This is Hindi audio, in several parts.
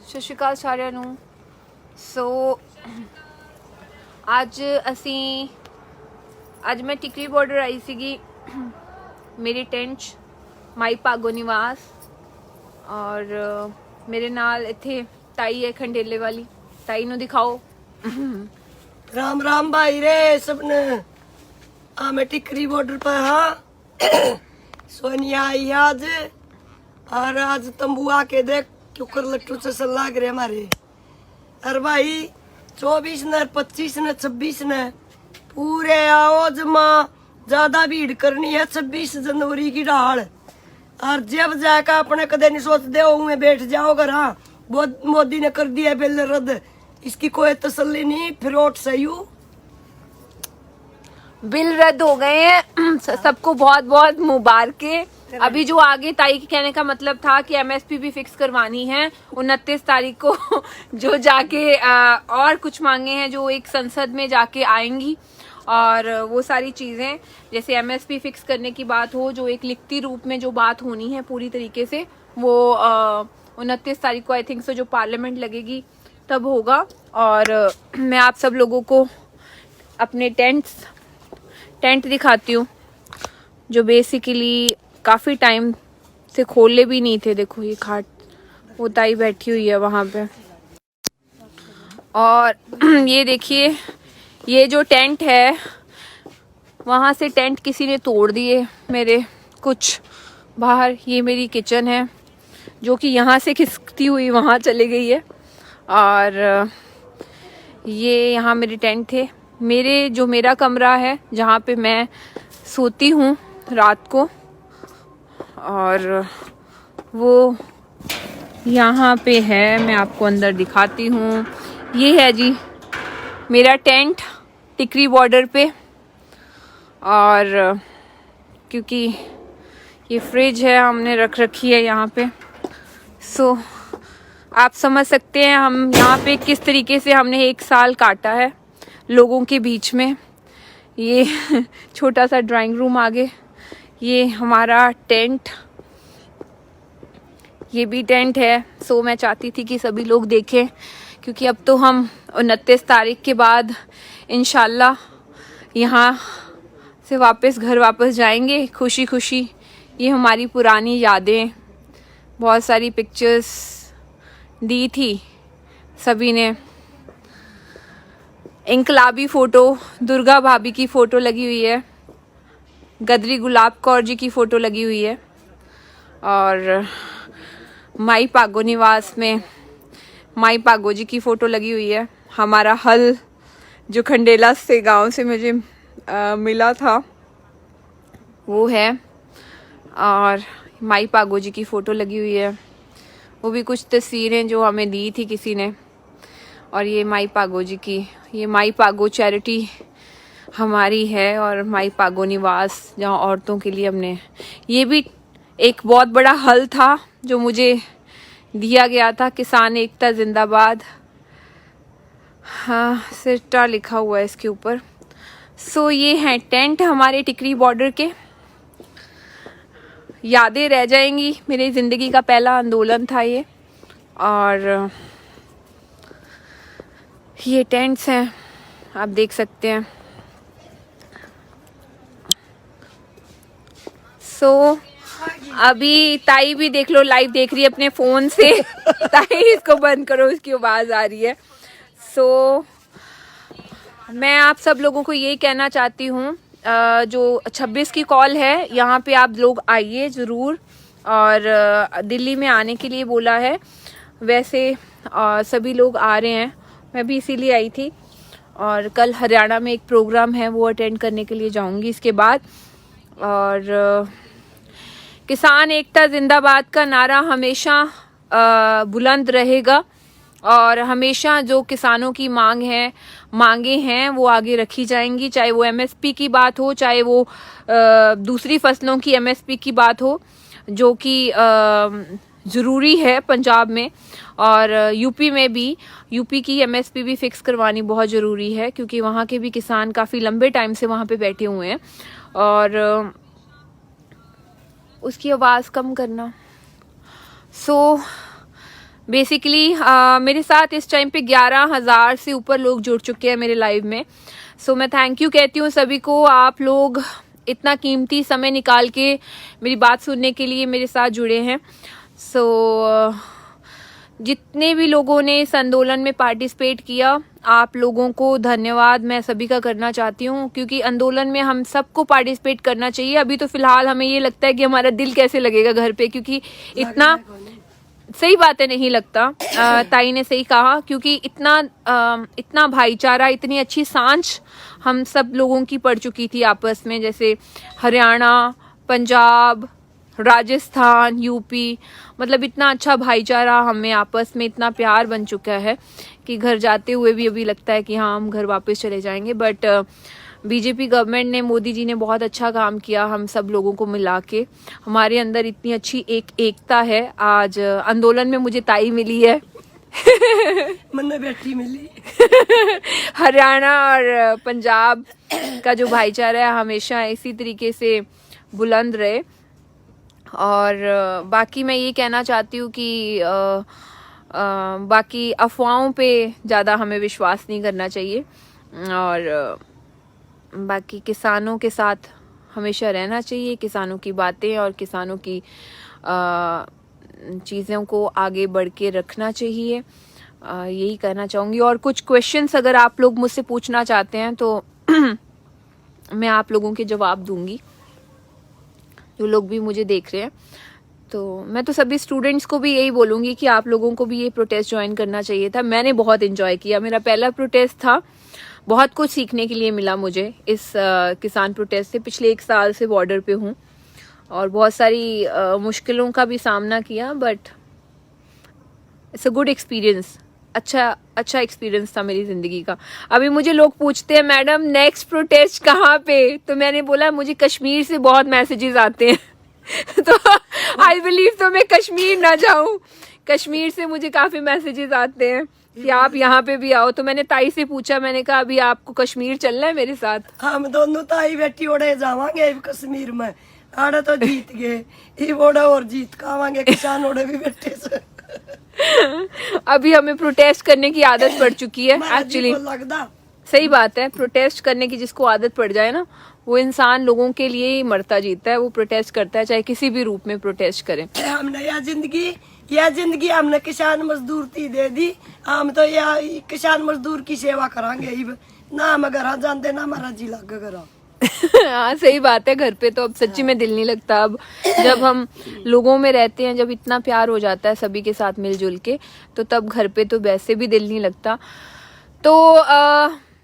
ਸਤਿ ਸ਼੍ਰੀ ਅਕਾਲ ਸਾਰਿਆਂ ਨੂੰ। ਸੋ ਅੱਜ ਮੈਂ ਟਿਕਰੀ ਬਾਰਡਰ ਆਈ ਸੀਗੀ ਮੇਰੀ ਟੈਂਟ 'ਚ ਮਾਈ ਭਾਗੋ ਨਿਵਾਸ, ਔਰ ਮੇਰੇ ਨਾਲ ਇੱਥੇ ਤਾਈ ਹੈ ਖੰਡੇਲੇ ਵਾਲੀ। ਤਾਈ ਨੂੰ ਦਿਖਾਓ। राम राम भाई रे सबने। मैं टिकरी बॉर्डर पर हाँ सोनिया आई है आज, और आज तंबू आके देख क्योंकर लट्टू से लाग रहे हमारे। अरे भाई 24 ने 25 ने 26 ने पूरे आओ जमा, ज्यादा भीड़ करनी है 26 जनवरी की डाल। और जब जाकर अपने कदे नहीं सोचते हो बैठ जाओ घर। हाँ मोदी ने कर दिया बिल रद्द, इसकी कोई तसल्ली नहीं, फिर वोट सही हो। बिल रद्द हो गए हैं, सबको बहुत बहुत मुबारकें। अभी जो आगे ताई के कहने का मतलब था कि एमएसपी भी फिक्स करवानी है 29 तारीख को जो जाके और कुछ मांगे हैं जो एक संसद में जाके आएंगी, और वो सारी चीजें जैसे एमएसपी फिक्स करने की बात हो, जो एक लिखती रूप में जो बात होनी है पूरी तरीके से, वो 29 तारीख को आई थिंक सो जो पार्लियामेंट लगेगी तब होगा। और मैं आप सब लोगों को अपने टेंट दिखाती हूँ जो बेसिकली काफ़ी टाइम से खोले भी नहीं थे। देखो ये खाट, वो ताई बैठी हुई है वहाँ पे। और ये देखिए ये जो टेंट है, वहाँ से टेंट किसी ने तोड़ दिए मेरे कुछ बाहर। ये मेरी किचन है जो कि यहाँ से खिसकती हुई वहाँ चली गई है, और ये यहाँ मेरे टेंट थे। मेरा कमरा है जहाँ पे मैं सोती हूँ रात को, और वो यहाँ पे है। मैं आपको अंदर दिखाती हूँ। ये है जी मेरा टेंट टिकरी बॉर्डर पे। और क्योंकि ये फ्रिज है हमने रख रखी है यहाँ पे, सो आप समझ सकते हैं हम यहाँ पे किस तरीके से हमने 1 साल काटा है लोगों के बीच में। ये छोटा सा ड्राइंग रूम आगे, ये हमारा टेंट, ये भी टेंट है। सो मैं चाहती थी कि सभी लोग देखें, क्योंकि अब तो हम 29 तारीख के बाद इंशाल्लाह यहाँ से घर वापस जाएंगे खुशी खुशी। ये हमारी पुरानी यादें, बहुत सारी पिक्चर्स दी थी सभी ने। इंकलाबी फ़ोटो, दुर्गा भाभी की फ़ोटो लगी हुई है, गदरी गुलाब कौर जी की फ़ोटो लगी हुई है, और माई पागो निवास में माई पागो जी की फ़ोटो लगी हुई है। हमारा हल जो खंडेला से गांव से मुझे मिला था वो है, और माई पागो जी की फ़ोटो लगी हुई है। वो भी कुछ तस्वीरें जो हमें दी थी किसी ने। और ये माई पागो जी की, ये माई पागो चैरिटी हमारी है, और माई पागो निवास जहाँ औरतों के लिए हमने, ये भी एक बहुत बड़ा हल था जो मुझे दिया गया था। किसान एकता जिंदाबाद, हाँ सिरटा लिखा हुआ है इसके ऊपर। सो ये हैं टेंट हमारे टिकरी बॉर्डर के। यादें रह जाएंगी, मेरी ज़िंदगी का पहला आंदोलन था ये। और ये टेंट्स हैं, आप देख सकते हैं। सो अभी ताई भी देख लो, लाइव देख रही है अपने फ़ोन से। ताई इसको बंद करो, इसकी आवाज़ आ रही है। सो मैं आप सब लोगों को यही कहना चाहती हूँ, जो 26 की कॉल है यहाँ पे आप लोग आइए ज़रूर। और दिल्ली में आने के लिए बोला है, वैसे सभी लोग आ रहे हैं, मैं भी इसीलिए आई थी। और कल हरियाणा में एक प्रोग्राम है, वो अटेंड करने के लिए जाऊंगी इसके बाद। और किसान एकता जिंदाबाद का नारा हमेशा बुलंद रहेगा, और हमेशा जो किसानों की मांगे हैं वो आगे रखी जाएंगी, चाहे वो एमएसपी की बात हो, चाहे वो दूसरी फसलों की एमएसपी की बात हो, जो कि ज़रूरी है पंजाब में। और यूपी में भी, यूपी की एमएसपी भी फिक्स करवानी बहुत ज़रूरी है, क्योंकि वहाँ के भी किसान काफ़ी लंबे टाइम से वहाँ पे बैठे हुए हैं। और उसकी आवाज़ कम करना। सो बेसिकली मेरे साथ इस टाइम पे 11,000 से ऊपर लोग जुड़ चुके हैं मेरे लाइव में। सो मैं थैंक यू कहती हूँ सभी को, आप लोग इतना कीमती समय निकाल के मेरी बात सुनने के लिए मेरे साथ जुड़े हैं। सो जितने भी लोगों ने इस आंदोलन में पार्टिसिपेट किया, आप लोगों को धन्यवाद मैं सभी का करना चाहती हूँ, क्योंकि आंदोलन में हम सबको पार्टिसिपेट करना चाहिए। अभी तो फिलहाल हमें ये लगता है कि हमारा दिल कैसे लगेगा घर पे, क्योंकि इतना सही बात है, नहीं लगता। ताई ने सही कहा, क्योंकि इतना भाईचारा, इतनी अच्छी सांझ हम सब लोगों की पड़ चुकी थी आपस में, जैसे हरियाणा, पंजाब, राजस्थान, यूपी, मतलब इतना अच्छा भाईचारा हमें आपस में, इतना प्यार बन चुका है कि घर जाते हुए भी अभी लगता है कि हाँ हम घर वापस चले जाएंगे। बट बीजेपी गवर्नमेंट ने, मोदी जी ने बहुत अच्छा काम किया हम सब लोगों को मिला के। हमारे अंदर इतनी अच्छी एकता है। आज आंदोलन में मुझे ताई मिली है मन बेटी मिली हरियाणा और पंजाब का जो भाईचारा है हमेशा इसी तरीके से बुलंद रहे। और बाकी मैं ये कहना चाहती हूँ कि बाकी अफवाहों पे ज़्यादा हमें विश्वास नहीं करना चाहिए, और बाकी किसानों के साथ हमेशा रहना चाहिए, किसानों की बातें और किसानों की चीज़ों को आगे बढ़ के रखना चाहिए। यही कहना चाहूँगी। और कुछ क्वेश्चंस अगर आप लोग मुझसे पूछना चाहते हैं तो मैं आप लोगों के जवाब दूंगी, जो लोग भी मुझे देख रहे हैं। तो मैं तो सभी स्टूडेंट्स को भी यही बोलूँगी कि आप लोगों को भी ये प्रोटेस्ट ज्वाइन करना चाहिए था। मैंने बहुत एंजॉय किया, मेरा पहला प्रोटेस्ट था, बहुत कुछ सीखने के लिए मिला मुझे इस किसान प्रोटेस्ट से। पिछले 1 साल से बॉर्डर पे हूँ और बहुत सारी मुश्किलों का भी सामना किया, but it's a good experience. अच्छा एक्सपीरियंस था मेरी जिंदगी का। अभी मुझे लोग पूछते हैं मैडम नेक्स्ट प्रोटेस्ट कहाँ पे, तो मैंने बोला मुझे कश्मीर से बहुत मैसेजेस आते हैं तो आई बिलीव तो मैं कश्मीर ना जाऊं, कश्मीर से मुझे काफी मैसेजेस आते हैं कि आप यहाँ पे भी आओ। तो मैंने ताई से पूछा, मैंने कहा अभी आपको कश्मीर चलना है मेरे साथ? हम दोनों ताई बेटी ओढ़े जावांगे कश्मीर में। आड़े तो जीत गए, ये ओढ़ा और जीत खावांगे, किसान ओढ़े भी बैठे से अभी हमें प्रोटेस्ट करने की आदत पड़ चुकी है एक्चुअली। सही बात है, प्रोटेस्ट करने की जिसको आदत पड़ जाए ना, वो इंसान लोगों के लिए ही मरता जीता है। वो प्रोटेस्ट करता है, चाहे किसी भी रूप में प्रोटेस्ट करे। हमने यह जिंदगी हमने किसान मजदूर की दे दी। हम तो यह किसान मजदूर की सेवा करांगे ना, हम घर जानते ना हमारा जी लग करा हाँ सही बात है। घर पे तो अब सच्ची में दिल नहीं लगता। अब जब हम लोगों में रहते हैं, जब इतना प्यार हो जाता है सभी के साथ मिलजुल के, तो तब घर पे तो वैसे भी दिल नहीं लगता। तो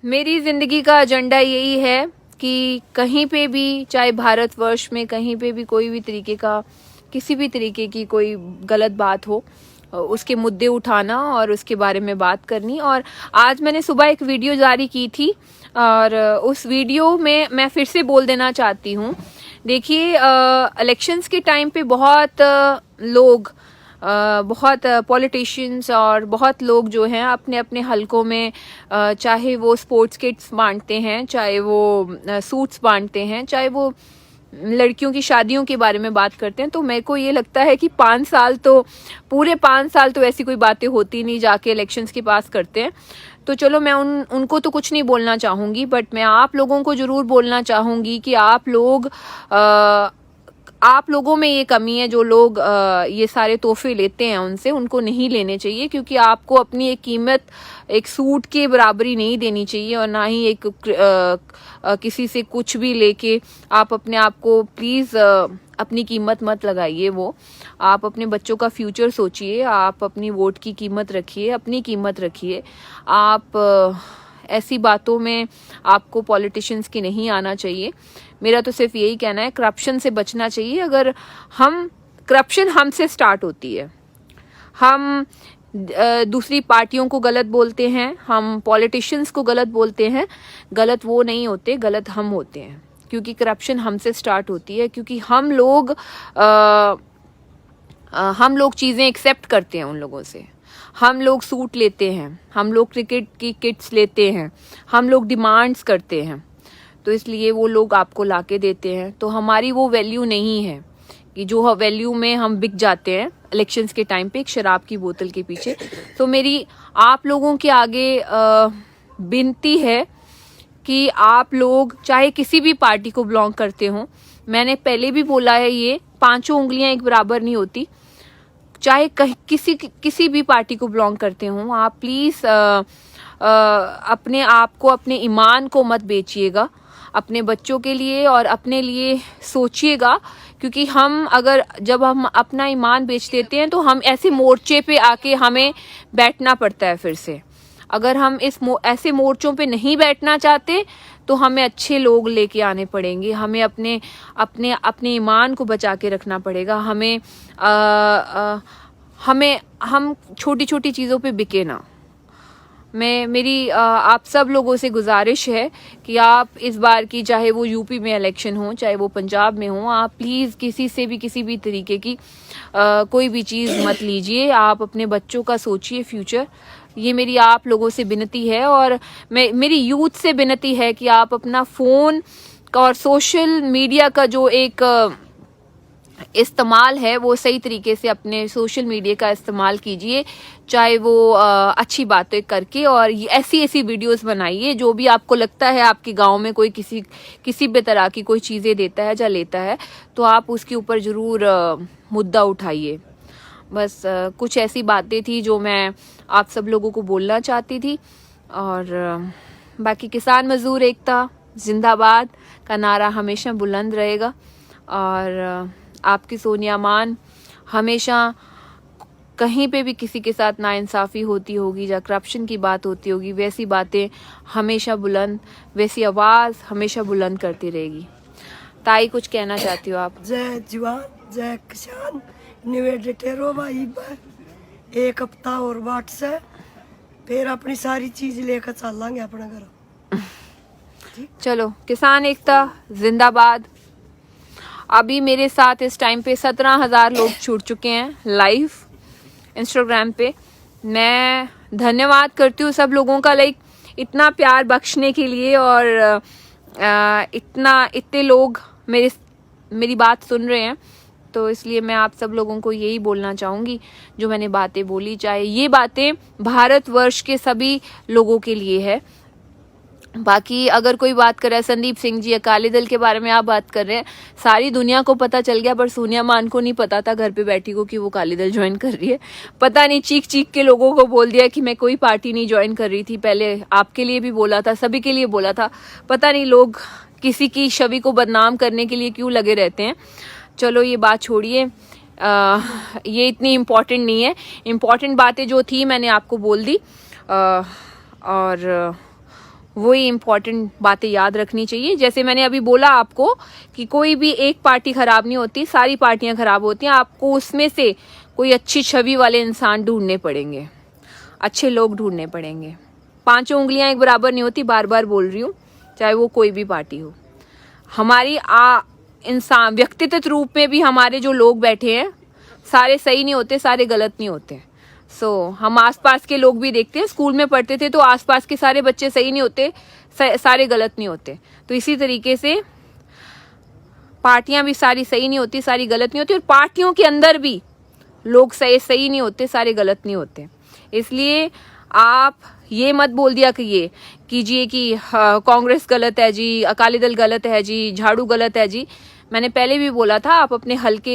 मेरी जिंदगी का एजेंडा यही है कि कहीं पे भी, चाहे भारतवर्ष में कहीं पे भी कोई भी तरीके का, किसी भी तरीके की कोई गलत बात हो, उसके मुद्दे उठाना और उसके बारे में बात करनी। और आज मैंने सुबह एक वीडियो जारी की थी और उस वीडियो में मैं फिर से बोल देना चाहती हूँ। देखिए, इलेक्शंस के टाइम पे बहुत लोग, बहुत पॉलिटिशियंस और बहुत लोग जो हैं अपने अपने हलकों में, चाहे वो स्पोर्ट्स किट्स बांटते हैं, चाहे वो सूट्स बांटते हैं, चाहे वो लड़कियों की शादियों के बारे में बात करते हैं। तो मेरे को ये लगता है कि 5 साल तो, पूरे 5 साल तो ऐसी कोई बातें होती नहीं, जाके इलेक्शंस के पास करते हैं। तो चलो मैं उनको तो कुछ नहीं बोलना चाहूँगी, बट मैं आप लोगों को ज़रूर बोलना चाहूँगी कि आप लोगों में ये कमी है। जो लोग ये सारे तोहफे लेते हैं उनको नहीं लेने चाहिए, क्योंकि आपको अपनी एक कीमत एक सूट के बराबरी नहीं देनी चाहिए, और ना ही एक किसी से कुछ भी लेके आप अपने आप को प्लीज़ अपनी कीमत मत लगाइए। वो आप अपने बच्चों का फ्यूचर सोचिए, आप अपनी वोट की कीमत रखिए, अपनी कीमत रखिए। आप ऐसी बातों में आपको पॉलिटिशियंस की नहीं आना चाहिए। मेरा तो सिर्फ यही कहना है, करप्शन से बचना चाहिए। अगर करप्शन हमसे स्टार्ट होती है, हम दूसरी पार्टियों को गलत बोलते हैं, हम पॉलिटिशियंस को गलत बोलते हैं, गलत वो नहीं होते, गलत हम होते हैं, क्योंकि करप्शन हमसे स्टार्ट होती है। क्योंकि हम लोग चीज़ें एक्सेप्ट करते हैं उन लोगों से, हम लोग सूट लेते हैं, हम लोग क्रिकेट की किट्स लेते हैं, हम लोग डिमांड्स करते हैं, तो इसलिए वो लोग आपको लाके देते हैं। तो हमारी वो वैल्यू नहीं है कि जो वैल्यू में हम बिक जाते हैं इलेक्शंस के टाइम पे एक शराब की बोतल के पीछे। तो मेरी आप लोगों के आगे विनती है कि आप लोग चाहे किसी भी पार्टी को बिलोंग करते हो, मैंने पहले भी बोला है, ये पांचों उंगलियां एक बराबर नहीं होती। चाहे किसी भी पार्टी को बिलोंग करते हो, आप प्लीज अपने आप को, अपने ईमान को मत बेचिएगा। अपने बच्चों के लिए और अपने लिए सोचिएगा, क्योंकि जब हम अपना ईमान बेच देते हैं तो हम ऐसे मोर्चे पे आके हमें बैठना पड़ता है फिर से। अगर हम ऐसे मोर्चों पे नहीं बैठना चाहते तो हमें अच्छे लोग लेके आने पड़ेंगे। हमें अपने ईमान को बचा के रखना पड़ेगा। हम छोटी छोटी चीज़ों पे बिके ना। मेरी आप सब लोगों से गुजारिश है कि आप इस बार की, चाहे वो यूपी में इलेक्शन हो, चाहे वो पंजाब में हो, आप प्लीज़ किसी भी तरीके की कोई भी चीज़ मत लीजिए। आप अपने बच्चों का सोचिए फ्यूचर। ये मेरी आप लोगों से विनती है, और मेरी यूथ से विनती है कि आप अपना फ़ोन और सोशल मीडिया का जो एक इस्तेमाल है वो सही तरीके से अपने सोशल मीडिया का इस्तेमाल कीजिए, चाहे वो अच्छी बातें करके, और ऐसी वीडियोस बनाइए। जो भी आपको लगता है आपके गांव में कोई किसी भी तरह की कोई चीज़ें देता है या लेता है, तो आप उसके ऊपर ज़रूर मुद्दा उठाइए। बस कुछ ऐसी बातें थी जो मैं आप सब लोगों को बोलना चाहती थी। और बाकी किसान मजदूर एकता जिंदाबाद का नारा हमेशा बुलंद रहेगा। और आपकी सोनिया मान हमेशा कहीं पे भी किसी के साथ नाइंसाफ़ी होती होगी या करप्शन की बात होती होगी, वैसी बातें हमेशा बुलंद, वैसी आवाज़ हमेशा बुलंद करती रहेगी। ताई, कुछ कहना चाहती हो आप? जय जवान जय किसान। निवेदन भाई, एक हफ्ता और बाट से फिर अपनी सारी चीज लेकर चलेंगे अपना घर। चलो, किसान एकता जिंदाबाद। अभी मेरे साथ इस टाइम पे 17,000 लोग छूट चुके हैं लाइव इंस्टाग्राम पे। मैं धन्यवाद करती हूँ सब लोगों का, इतना प्यार बख्शने के लिए, और इतने लोग मेरी बात सुन रहे हैं। तो इसलिए मैं आप सब लोगों को यही बोलना चाहूँगी, जो मैंने बातें बोली, चाहे ये बातें भारतवर्ष के सभी लोगों के लिए है। बाकी अगर कोई बात कर रहा है, संदीप सिंह जी अकाली दल के बारे में आप बात कर रहे हैं, सारी दुनिया को पता चल गया, पर सोनिया मान को नहीं पता था घर पे बैठी को कि वो अकाली दल ज्वाइन कर रही है। पता नहीं चीख के लोगों को बोल दिया कि मैं कोई पार्टी नहीं ज्वाइन कर रही थी। पहले आपके लिए भी बोला था, सभी के लिए बोला था। पता नहीं लोग किसी की छवि को बदनाम करने के लिए क्यों लगे रहते हैं। चलो ये बात छोड़िए, ये इतनी इम्पोर्टेंट नहीं है। इम्पोर्टेंट बातें जो थी मैंने आपको बोल दी, और वही इम्पोर्टेंट बातें याद रखनी चाहिए। जैसे मैंने अभी बोला आपको कि कोई भी एक पार्टी खराब नहीं होती, सारी पार्टियां खराब होती हैं। आपको उसमें से कोई अच्छी छवि वाले इंसान ढूंढने पड़ेंगे, अच्छे लोग ढूंढने पड़ेंगे। पांचों उंगलियां एक बराबर नहीं होती, बार बार बोल रही हूँ, चाहे वो कोई भी पार्टी हो। हमारी इंसान व्यक्तिगत रूप में भी हमारे जो लोग बैठे हैं सारे सही नहीं होते, सारे गलत नहीं होते। हम आसपास के लोग भी देखते हैं। स्कूल में पढ़ते थे तो आसपास के सारे बच्चे सही नहीं होते, सारे गलत नहीं होते। तो इसी तरीके से पार्टियां भी सारी सही नहीं होती, सारी गलत नहीं होती, और पार्टियों के अंदर भी लोग सही नहीं होते, सारे गलत नहीं होते। इसलिए आप ये मत बोल दिया कीजिए कि कांग्रेस गलत है जी, अकाली दल गलत है जी, झाड़ू गलत है जी। मैंने पहले भी बोला था, आप अपने हल्के